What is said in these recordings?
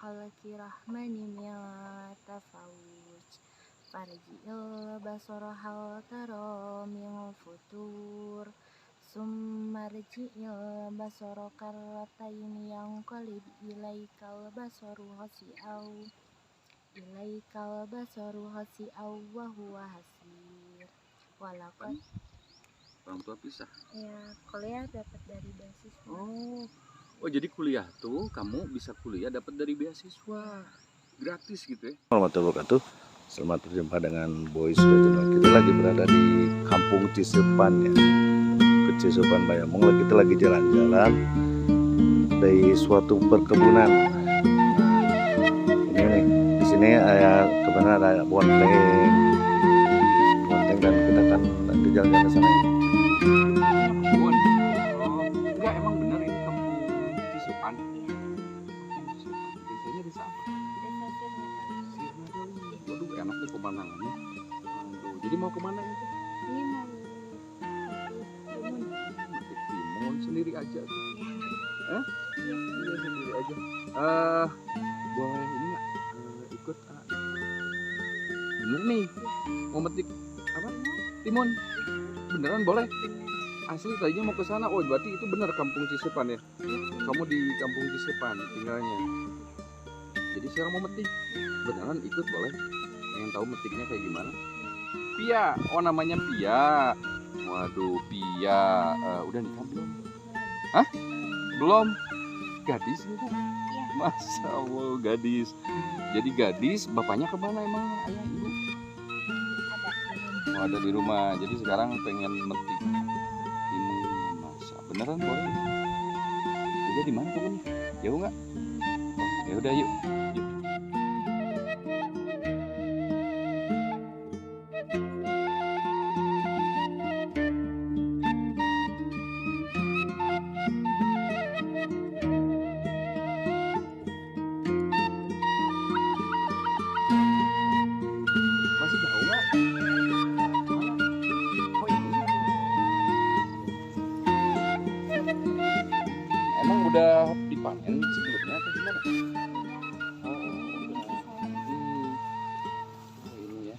khalqi rahmani min tafawuj. Farji'il basara hal tara min futur. Summarji'il basara karrataini yanqalib ilaikal basaru hasi'aw wa huwa hasir. Walaqad Orang tua pisah. ya kuliah dapat dari beasiswa. Oh jadi kuliah tuh kamu bisa kuliah dapat dari beasiswa gratis gitu ya. Warahmatullahi wabarakatuh. Selamat berjumpa dengan Boy Sudah Channel. Kita lagi berada di Kampung Cisepan ya, ke Cisepan Bayamong. Kita lagi jalan-jalan dari suatu perkebunan. Ini nih, di sini kebenaran ada bonteng dan kita akan di jalan-jalan ke sana. Kebun. Enggak emang bener ini kampung Cisepan. Biasanya desa apa? Waduh enaknya pemandangannya. Jadi mau kemana itu? Ini mau timun. Timun sendiri aja. Iya sendiri aja. Boleh ini nggak ikut? Bener nih mau metik apa? Timun. Beneran boleh? Asli tadinya mau ke sana. Oh berarti itu bener Kampung Cisepan ya? Kamu di Kampung Cisepan tinggalnya. Jadi sekarang mau metik. Beneran ikut boleh? Yang tahu metiknya kayak gimana? Pia. Oh namanya Pia. Waduh Pia. Udah nikah belum? Hah? Belum? Gadis gitu? Iya. Masa Allah gadis. Jadi gadis bapaknya kemana emang? Ayah ibu? Oh, ada di rumah. Jadi sekarang pengen metik timun. Masa beneran boleh? Udah di mana kebunnya? Jauh nggak? Oh, ya udah yuk. Masih jauh nggak? Mana? Oh ini. Emang udah dipanen sebelumnya atau gimana? Oh, udah. Oh, ini ya.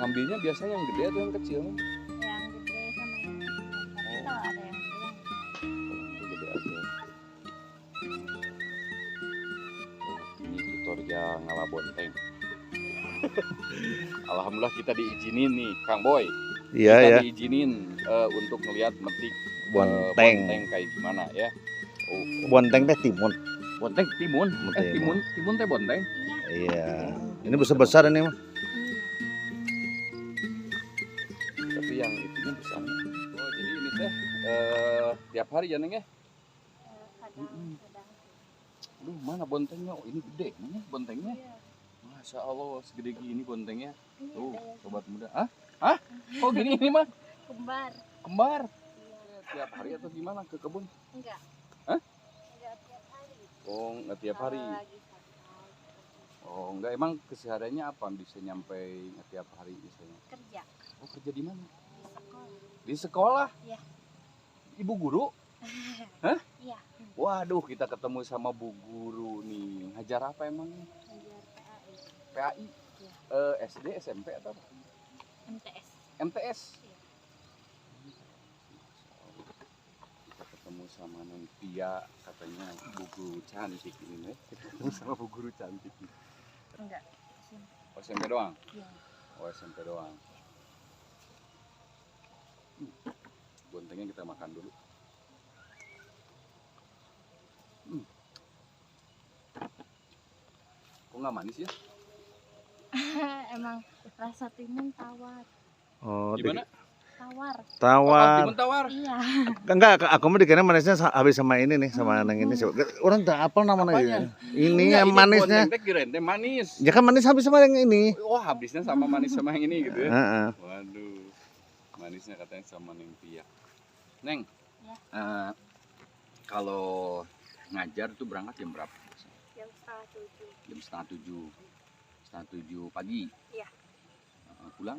Ngambilnya biasanya yang gede atau yang kecil? Yang gede sama yang kecil. Tapi kalau ada yang hilang Yang gede aja. Oh, ini tutorial ngala bonteng. Alhamdulillah kita diizinin nih, Kang Boy. Iya Kita ya, diizinin untuk ngelihat metik bonteng. bonteng kayak gimana ya. Oh, Bonteng teh timun. bonteng timun. Timun. Timun teh bonteng. Iya. Ini besar-besar ini mah. Tapi yang itunya besar. Oh, jadi ini teh tiap hari ya Neng ya? kadang-kadang. Aduh, mana bontengnya? Oh, ini gede mana bontengnya? Iya. Masya Allah, segede gini bontengnya. Ini Tuh, ada yang sobat muda. Hah? Oh, gini ini mah? kembar. Kembar. Iya. Tiap hari atau gimana ke kebun? Enggak. Hah? Enggak tiap hari. Oh, nggak tiap hari. Kalau lagi santai. Oh, enggak, emang kesehariannya apa bisa nyampe nggak tiap hari biasanya? Kerja Oh, kerja di mana? di sekolah. Di sekolah? Iya. Ibu guru? Hah? Iya. Waduh, kita ketemu sama Bu Guru nih. Ngajar apa emang? Ngajar PAI. PAI? Iya. SD, SMP atau apa? MTS. MTS? Iya. Kita ketemu sama Neng Tia, katanya Bu Guru cantik ini nih. Kita ketemu sama Bu Guru cantik nih. Enggak. Oh, SMP doang? Iya. Oh, SMP doang. Bontengnya kita makan dulu. Kok nggak manis ya? Emang rasa timun tawar. Oh, Gimana? Tawar. tawar. Timun tawar. Iya. Enggak, aku mah dikira manisnya habis sama ini nih, sama neng ini. Orang tak apa namanya Apanya? ya. Ini Enggak, yang manisnya. bonteng teh kirain teh manis. Ya kan manis habis sama yang ini. Wah, habisnya sama manis sama yang ini gitu ya. Heeh. Waduh. Manisnya katanya sama Neng Tia. Neng. Ya. Kalau ngajar tuh berangkat jam berapa? Jam 6:30. Jam setengah tujuh. Setengah tujuh pagi. Iya. Pulang?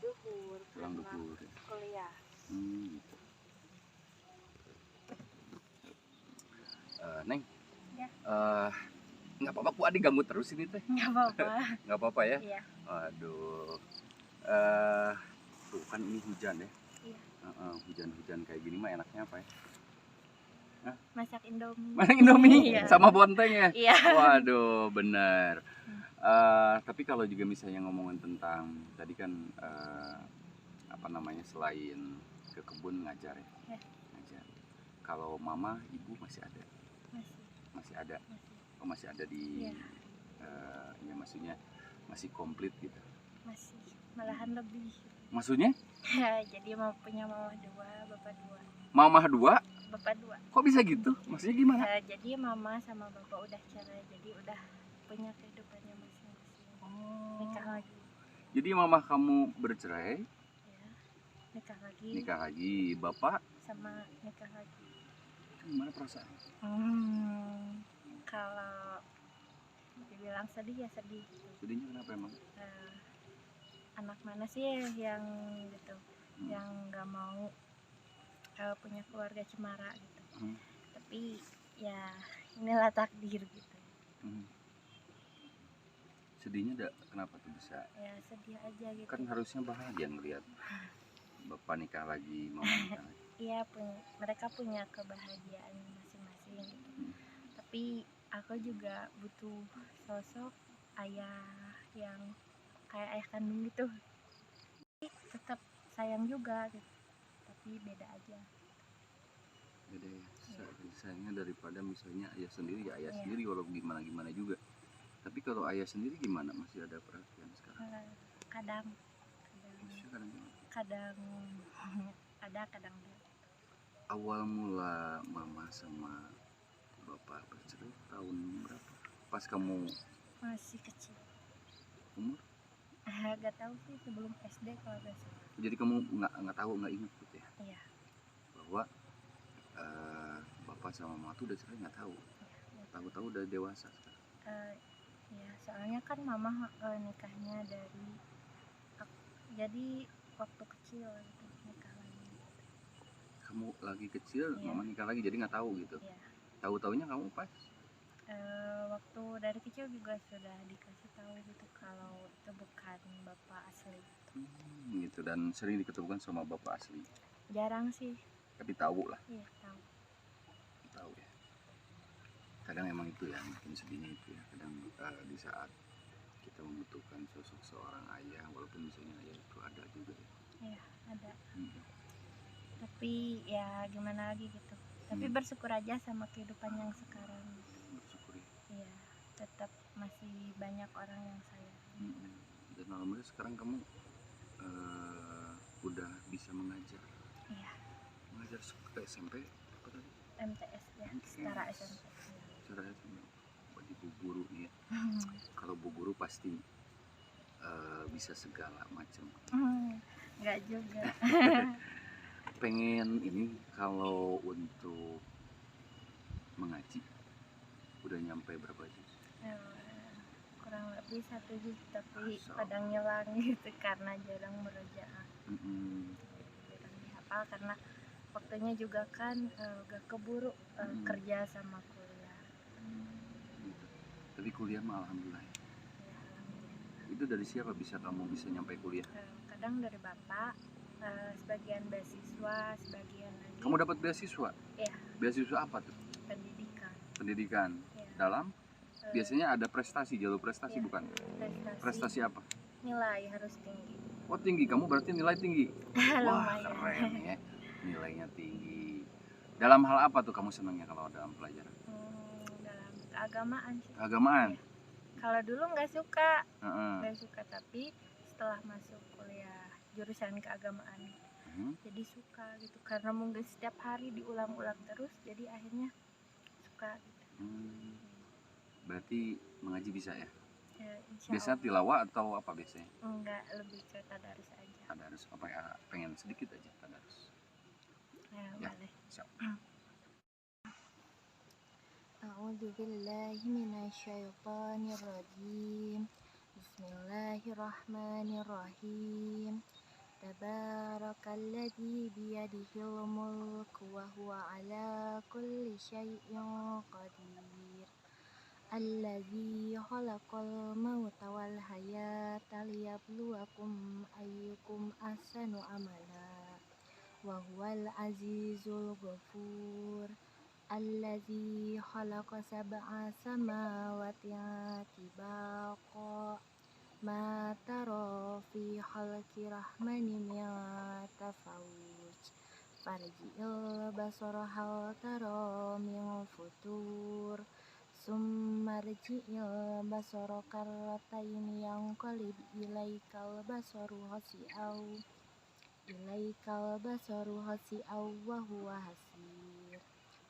Duhur. Pulang karena duhur. Kuliah. Gitu. Neng, Ya. Nggak apa-apa, ku Adi ganggu terus ini teh. Nggak apa-apa. Nggak apa-apa ya? Iya. Aduh. Tuh kan ini hujan ya. Iya. Hujan-hujan kayak gini mah enaknya apa ya? Masak Indomie. Masak Indomie Iya. sama bonteng ya. Iya. Waduh, bener. Tapi kalau juga misalnya ngomongin tentang tadi kan apa namanya, selain ke kebun ngajar ya. Ya. Ngajar. Kalau mama, ibu masih ada? Masih. Masih ada. Masih. Oh, masih ada di Iya. ya maksudnya masih komplit gitu. Masih. Malahan lebih. Maksudnya? Jadi mau punya mama 2, bapak 2. Mama 2? Bapak 2. Kok bisa gitu? Maksudnya gimana? Jadi mama sama bapak udah cerai, jadi udah punya kehidupannya masing-masing. Nikah lagi. Jadi mama kamu bercerai, Ya. Nikah lagi. nikah lagi, bapak Sama nikah lagi. gimana perasaan? Kalau dibilang sedih ya sedih. Sedihnya kenapa emang? Anak mana sih yang gitu, yang nggak mau punya keluarga cemara gitu. Tapi ya inilah takdir gitu. Sedihnya kenapa tuh bisa? Ya sedih aja gitu. Kan harusnya bahagia ngeliat bapak nikah lagi, mama nikah lagi. Iya, mereka punya kebahagiaan masing-masing gitu. Tapi aku juga butuh sosok ayah yang kayak ayah kandung gitu. Tetap sayang juga gitu, tapi beda aja. Beda ya, sayangnya daripada misalnya ayah sendiri ya ayah Iya. sendiri walau gimana juga. Tapi kalau ayah sendiri gimana? Masih ada perhatian sekarang? Kadang Maksudnya kadang gimana? kadang ada, kadang enggak. Awal mula mama sama bapak bercerai tahun berapa? Pas kamu Masih kecil. umur? Gak tahu sih, sebelum SD kalau gak salah. Jadi kamu nggak tahu, nggak ingat gitu ya? Iya. Bahwa bapak sama mama tuh udah cerai, nggak tahu. Tahu-tahu udah dewasa sekarang. Ya, soalnya kan mama nikahnya dari jadi waktu kecil gitu, nikah lagi. Kamu lagi kecil, Iya. mama nikah lagi, jadi nggak tahu gitu. Iya. Tahu-taunya kamu pas? Waktu dari kecil juga sudah dikasih tahu gitu kalau itu bukan bapak asli. Gitu, dan sering diketemukan sama bapak asli. Jarang sih. Tapi tahu lah. Iya, tahu. Tahu ya. Kadang emang itu ya, mungkin sedihnya itu ya. Kadang di saat kita membutuhkan sosok seorang ayah, walaupun misalnya ayah itu ada juga ya. Iya, ada. Tapi ya gimana lagi gitu. Tapi bersyukur aja sama kehidupan yang sekarang. Bersyukur ya. Iya, tetap masih banyak orang yang sayang. Dan alhamdulillah sekarang kamu udah bisa mengajar. Iya. Mengajar ke SMP apa tadi? MTS ya, setara SMP. Setara SMP. Buat ibu guru nih ya. Kalau bu guru pasti bisa segala macam. Enggak juga. Pengen ini kalau untuk mengaji udah nyampe berapa juz? Kurang lebih 1 juz, tapi Asal. kadang ngilang gitu karena jarang merojaah. Jarang dihafal karena waktunya juga kan gak keburu kerja sama kuliah. Gitu. Tapi kuliah mah alhamdulillah. Ya, alhamdulillah. Itu dari siapa bisa kamu bisa nyampe kuliah? Kadang dari bapak, sebagian beasiswa, sebagian lagi Kamu dapat beasiswa? Iya. Beasiswa apa tuh? pendidikan. Pendidikan. Ya. Dalam biasanya ada prestasi, jalur prestasi Iya. bukan? Prestasi Prestasi apa? nilai harus tinggi. Oh tinggi, kamu berarti nilai tinggi. Wah Lumayan. keren ya, nilainya tinggi. Dalam hal apa tuh kamu senangnya kalau dalam pelajaran? Dalam keagamaan sih. Keagamaan? Ya. Kalau dulu nggak suka, tapi setelah masuk kuliah jurusan keagamaan jadi suka gitu, karena mungkin setiap hari diulang-ulang terus, jadi akhirnya suka gitu. Berarti mengaji bisa ya? Insya Biasa Allah. tilawah atau apa biasanya? Enggak, lebih ke tadarus aja. Tadarus apa ya? Pengen sedikit aja tadarus. Ya. Boleh. Siap. A'udzu billahi minasyaitonir rajim. Bismillahirrahmanirrahim. Tabarakalladzi biyadihil mulku wa huwa ala kulli syai'in qadir. Alladzi khalaqal mauta wal hayata liyabluwakum ayyukum ahsanu amala. Wa huwal azizul ghafur. Alladzi khalaqa sab'a samawati tibaqa. Ma tara fi khalqi rahmani min tafawuj. Farji'il basara hal tara min futur. Summa rji'il basara karrataini yanqalib ilaikal basaru hasi'aw wa huwa hasir.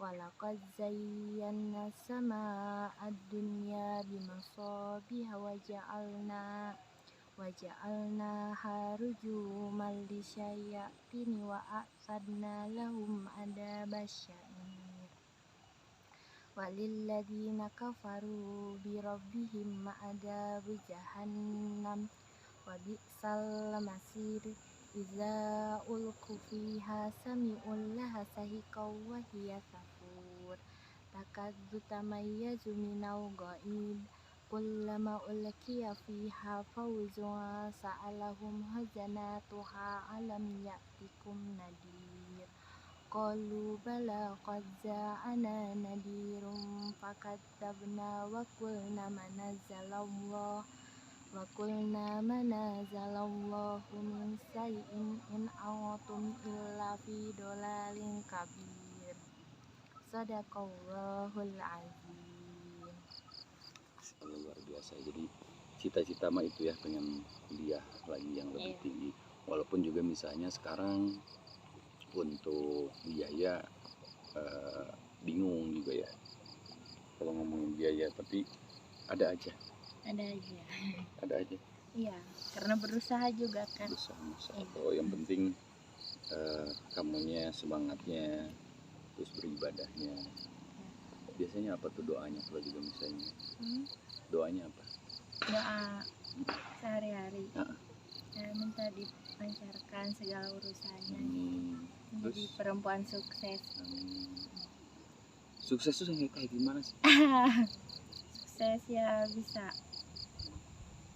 Walaqad zayyana as-samaa'a ad-dunya bimasabiha waja'alnaha rujuman lisyayatin wa a'tadna lahum adzabasya'ir. Walilladzina kafaru birabbihim adzabu jahannam wa bi'sal masir. Iza ulqu fiha sami'u laha sahiqaw wa hiya tafur. Takaddu tamayyazu minal ghaib. Kullama ulqiya fiha fawzun sa'alahum khazanatuha alam ya'tikum nadir. Qalu bala qad ja'ana nadirun fakadzabna wa qulna ma nazzalallahu min syai'in in antum illa fi dhalalin kabir. Shadaqallahul azim. Luar biasa. Jadi cita-cita mah itu ya, pengen kuliah lagi yang lebih tinggi. Walaupun juga misalnya sekarang untuk biaya bingung juga ya kalau ngomongin biaya, tapi ada aja. Iya, karena berusaha juga kan. Berusaha, Masya Allah. Yang penting kamunya semangatnya, terus beribadahnya. Biasanya apa tuh doanya kalau juga misalnya? Doanya apa? Doa sehari-hari. Minta dilancarkan segala urusannya. Menjadi perempuan sukses. Sukses tuh kayak gimana sih? Sukses ya bisa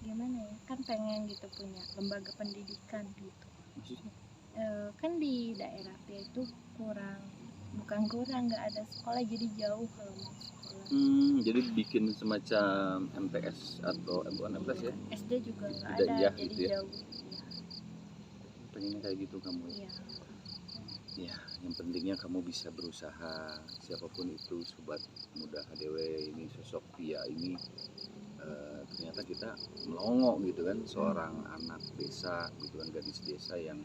gimana ya, kan pengen gitu punya lembaga pendidikan gitu. Maksudnya? Kan di daerah itu bukan kurang, nggak ada sekolah, jadi jauh kalau mau sekolah. Jadi bikin semacam MTS atau bukan MTS ya? SD juga nggak Tidak, ada, iya, jadi gitu ya? jauh. Pengennya kayak gitu kamu ya? Iya. Ya, yang pentingnya kamu bisa berusaha, siapapun itu, sobat muda HDW ini, sosok Pia ini, ternyata kita melongo gitu kan, seorang anak desa gitu kan, gadis desa yang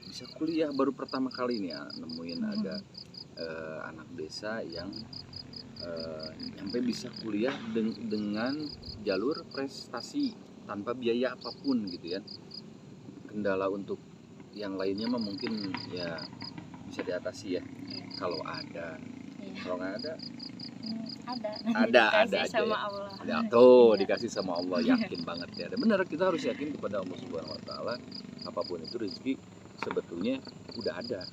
bisa kuliah baru pertama kali nih ya, nemuin ada anak desa yang sampai bisa kuliah dengan jalur prestasi tanpa biaya apapun gitu ya. Kendala untuk yang lainnya mah mungkin ya bisa diatasi ya, kalau ada. Kalau nggak ada, ada aja sama ya. Allah. Ada tuh dikasih sama Allah, yakin banget ya. Benar, kita harus yakin kepada Allah Subhanahu Wa Taala. Apapun itu rezeki sebetulnya udah ada,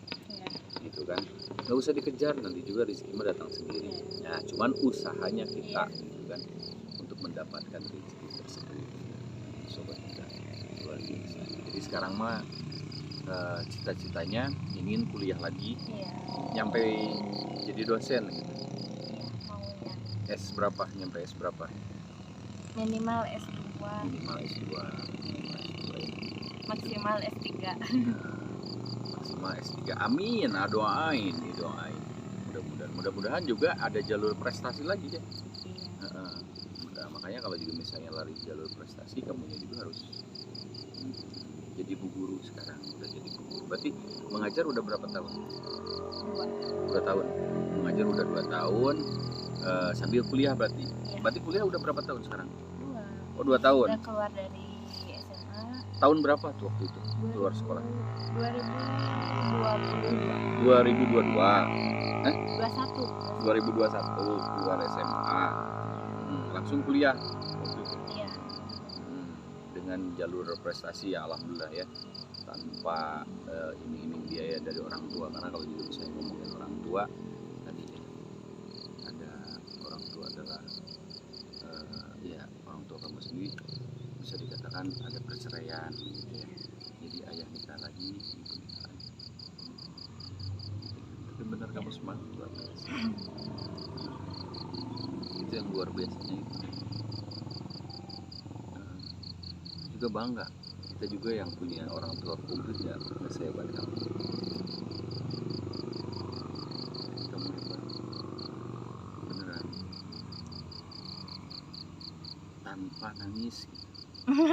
gitu kan. Nggak usah dikejar, nanti juga rezeki mah datang sendiri. Nah, cuman usahanya kita, gitu kan, untuk mendapatkan rezeki tersebut. Sobat kita luar biasa. Jadi sekarang mah cita-citanya ingin kuliah lagi, nyampe jadi dosen gitu. Maunya S berapa? Nyampe S berapa? minimal S2, Minimal S2. maksimal S3. Maksimal S3. Amin. Doain. Mudah-mudahan juga ada jalur prestasi lagi ya. Makanya kalau juga misalnya lari jalur prestasi, kamunya juga harus jadi bu guru sekarang. Udah jadi bu guru. Berarti mengajar udah berapa tahun? 2 tahun. Mengajar udah 2 tahun. Sambil kuliah berarti. Berarti kuliah udah berapa tahun sekarang? 2 tahun. Udah keluar dari SMA. Tahun berapa tuh waktu itu keluar sekolah? 2021 keluar SMA. Langsung kuliah waktu itu. Iya. Dengan jalur prestasi ya, alhamdulillah ya. tanpa iming-iming biaya dari orang tua, karena kalau juga misalnya ngomongin orang tua tadi ada orang tua adalah ya orang tua kamu sendiri bisa dikatakan ada perceraian gitu ya, jadi ayah nikah lagi, ibu nikah lagi. Tapi benar kamu semangat luar biasa, itu yang luar biasanya itu. Juga bangga kita juga yang punya orang tua komplit ya, nggak sehebat kamu. Kamu hebat beneran, tanpa nangis gitu.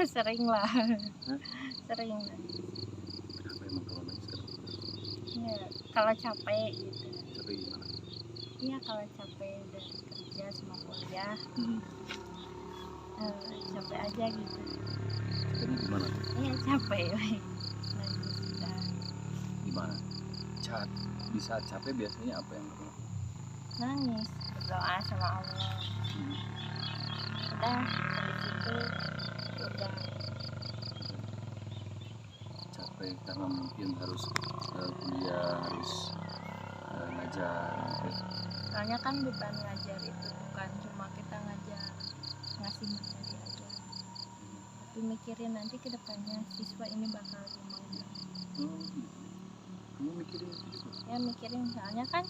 Sering lah. Hah? Sering nangis. Kenapa emang kalau nangis kenapa? Ya, kalau capek gitu. Capek gimana? Iya, kalau capek dari kerja sama kuliah, capek aja gitu. Capeknya gimana? Iya, capek. Nangis udah. Gimana? Di saat capek biasanya apa yang kamu lakukan? Nangis, berdoa sama Allah. Udah, habis itu udah. Capek karena mungkin harus kuliah, harus ngajar gitu. Soalnya kan beban ngajar itu bukan cuma kita ngajar ngasih materi aja, tapi mikirin nanti kedepannya siswa ini bakal gimana. Gitu. Kamu mikirin itu juga? Ya mikirin, soalnya kan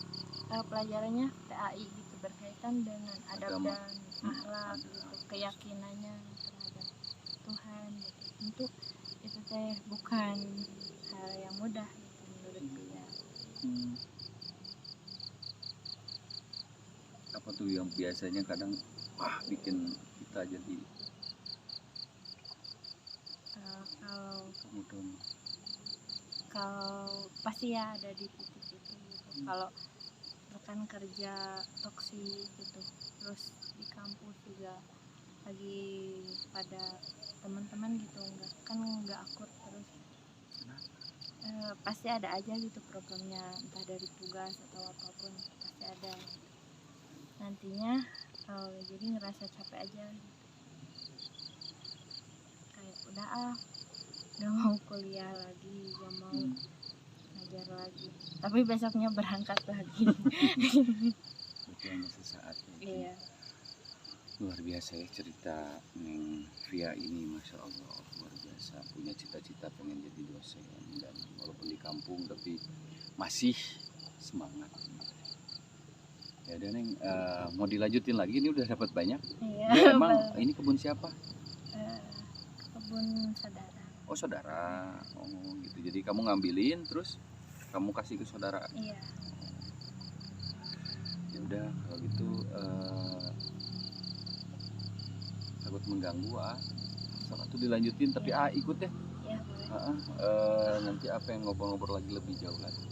pelajarannya PAI gitu, berkaitan dengan adab Agama. dan akhlak gitu, keyakinannya terhadap Tuhan gitu. Tentu itu teh bukan hal yang mudah gitu menurut dia. Apa tuh yang biasanya kadang bikin kita jadi kamu dong? Kalau pasti ya ada di titik itu gitu. Kalau rekan kerja toksik gitu, terus di kampus juga lagi pada teman-teman gitu, nggak akur terus. Pasti ada aja gitu problemnya, entah dari tugas atau apapun, pasti ada gitu. Nantinya jadi ngerasa capek aja gitu. Kayak udah mau kuliah lagi, gak mau ngajar lagi, tapi besoknya berangkat lagi. Itu hanya sesaat ya. Iya. Luar biasa ya cerita Neng Via ini, Masya Allah, luar biasa. Punya cita-cita pengen jadi dosen, dan walaupun di kampung tapi masih semangat. Ya udah Neng, mau dilanjutin lagi, ini udah dapat banyak. Iya. Ya, emang ini kebun siapa? Kebun saudara. Oh saudara, oh gitu. Jadi kamu ngambilin terus kamu kasih ke saudara. Iya. Ya udah kalau gitu takut mengganggu salah tuh dilanjutin tapi ikut deh. Iya boleh. Nanti apa yang ngobrol-ngobrol lagi lebih jauh lagi.